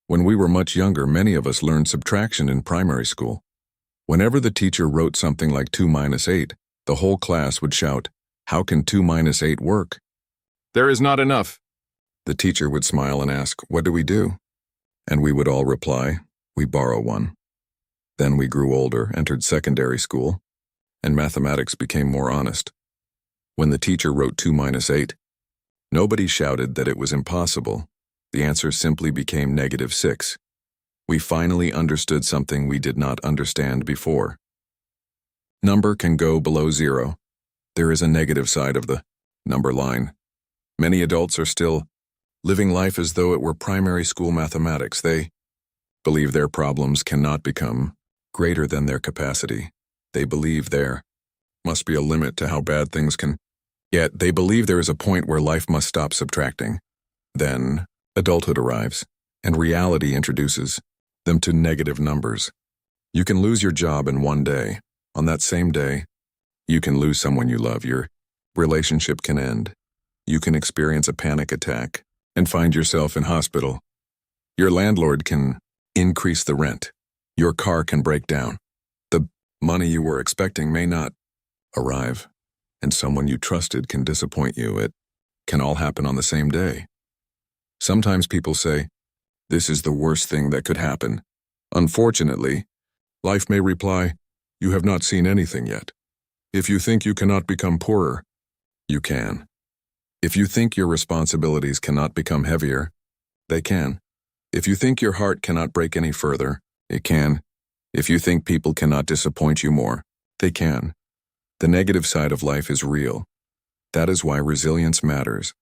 When we were much younger, many of us learned subtraction in primary school. Whenever the teacher wrote something like 2 minus 8, the whole class would shout, "How can 2 minus 8 work?" "There is not enough." The teacher would smile and ask, "What do we do?" And we would all reply, "We borrow one." Then we grew older, entered secondary school, and mathematics became more honest. When the teacher wrote 2 minus 8, nobody shouted that it was impossible. The answer simply became -6. We finally understood something we did not understand before. Number can go below 0. There is a negative side of the number line. Many adults are still living life as though it were primary school mathematics. They believe their problems cannot become greater than their capacity. They believe there must be a limit to how bad things can. Yet they believe there is a point where life must stop subtracting. Then adulthood arrives, and reality introduces them to negative numbers. You can lose your job in one day. On that same day, you can lose someone you love. Your relationship can end. You can experience a panic attack and find yourself in hospital. Your landlord can increase the rent. Your car can break down. The money you were expecting may not arrive, and someone you trusted can disappoint you. It can all happen on the same day. Sometimes people say, "This is the worst thing that could happen." Unfortunately, life may reply, "You have not seen anything yet. If you think you cannot become poorer, you can. If you think your responsibilities cannot become heavier, they can. If you think your heart cannot break any further, it can. If you think people cannot disappoint you more, they can." The negative side of life is real. That is why resilience matters.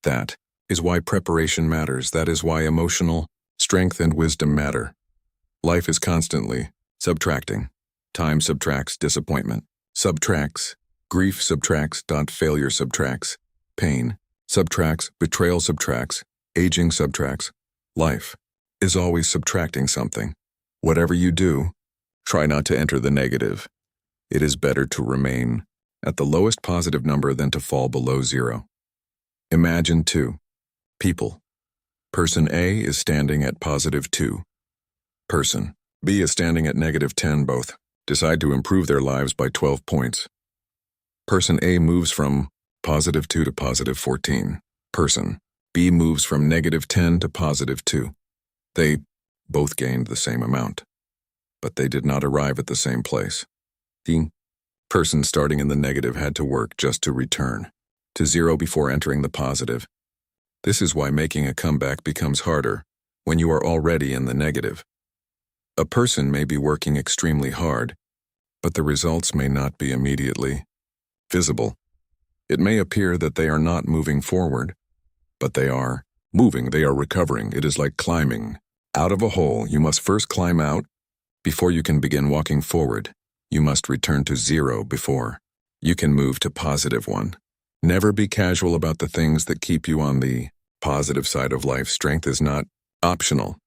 That is why preparation matters. That is why emotional strength and wisdom matter. Life is constantly subtracting. Time subtracts disappointment, subtracts grief, subtracts failure, subtracts pain, subtracts betrayal, subtracts aging, subtracts. Life is always subtracting something. Whatever you do, try not to enter the negative. It is better to remain at the lowest positive number than to fall below 0. Imagine 2 people. Person A is standing at +2. Person B is standing at -10. Both decide to improve their lives by 12 points. Person A moves from +2 to +14. Person B moves from -10 to +2. They both gained the same amount, but they did not arrive at the same place. The person starting in the negative had to work just to return to 0 before entering the positive. This is why making a comeback becomes harder when you are already in the negative. A person may be working extremely hard, but the results may not be immediately visible. It may appear that they are not moving forward, but they are moving, they are recovering. It is like climbing out of a hole. You must first climb out before you can begin walking forward. You must return to 0 before you can move to +1. Never be casual about the things that keep you on the positive side of life. Strength is not optional.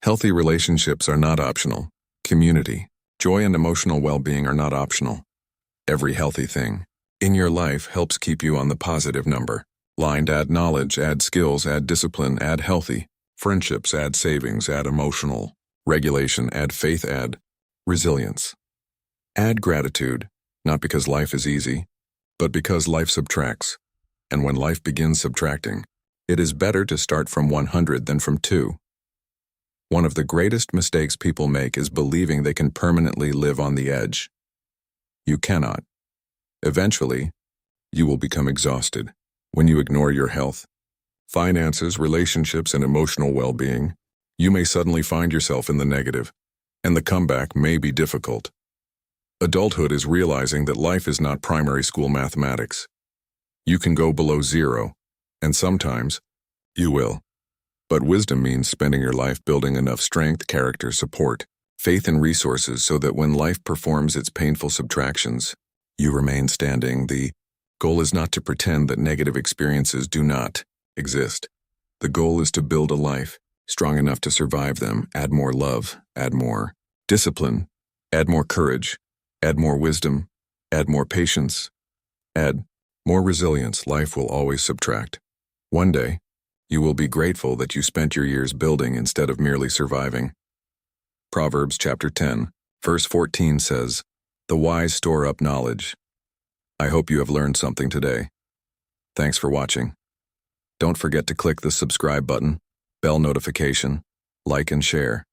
Healthy relationships are not optional. Community, joy, and emotional well-being are not optional. Every healthy thing in your life helps keep you on the positive number. Add knowledge, add skills, add discipline, add healthy friendships, add savings, add emotional regulation, add faith, add resilience. Add gratitude, not because life is easy, but because life subtracts. And when life begins subtracting, it is better to start from 100 than from 2. One of the greatest mistakes people make is believing they can permanently live on the edge. You cannot. Eventually, you will become exhausted when you ignore your health, finances, relationships, and emotional well-being. You may suddenly find yourself in the negative, and the comeback may be difficult. Adulthood is realizing that life is not primary school mathematics. You can go below 0, and sometimes you will. But wisdom means spending your life building enough strength, character, support, faith, and resources so that when life performs its painful subtractions, you remain standing. The goal is not to pretend that negative experiences do not exist. The goal is to build a life strong enough to survive them. Add more love, add more discipline, add more courage, add more wisdom, add more patience, add more resilience. Life will always subtract. One day, You will be grateful that you spent your years building instead of merely surviving. Proverbs chapter 10, verse 14 says, "The wise store up knowledge." I hope you have learned something today. Thanks for watching. Don't forget to click the subscribe button, bell notification, like and share.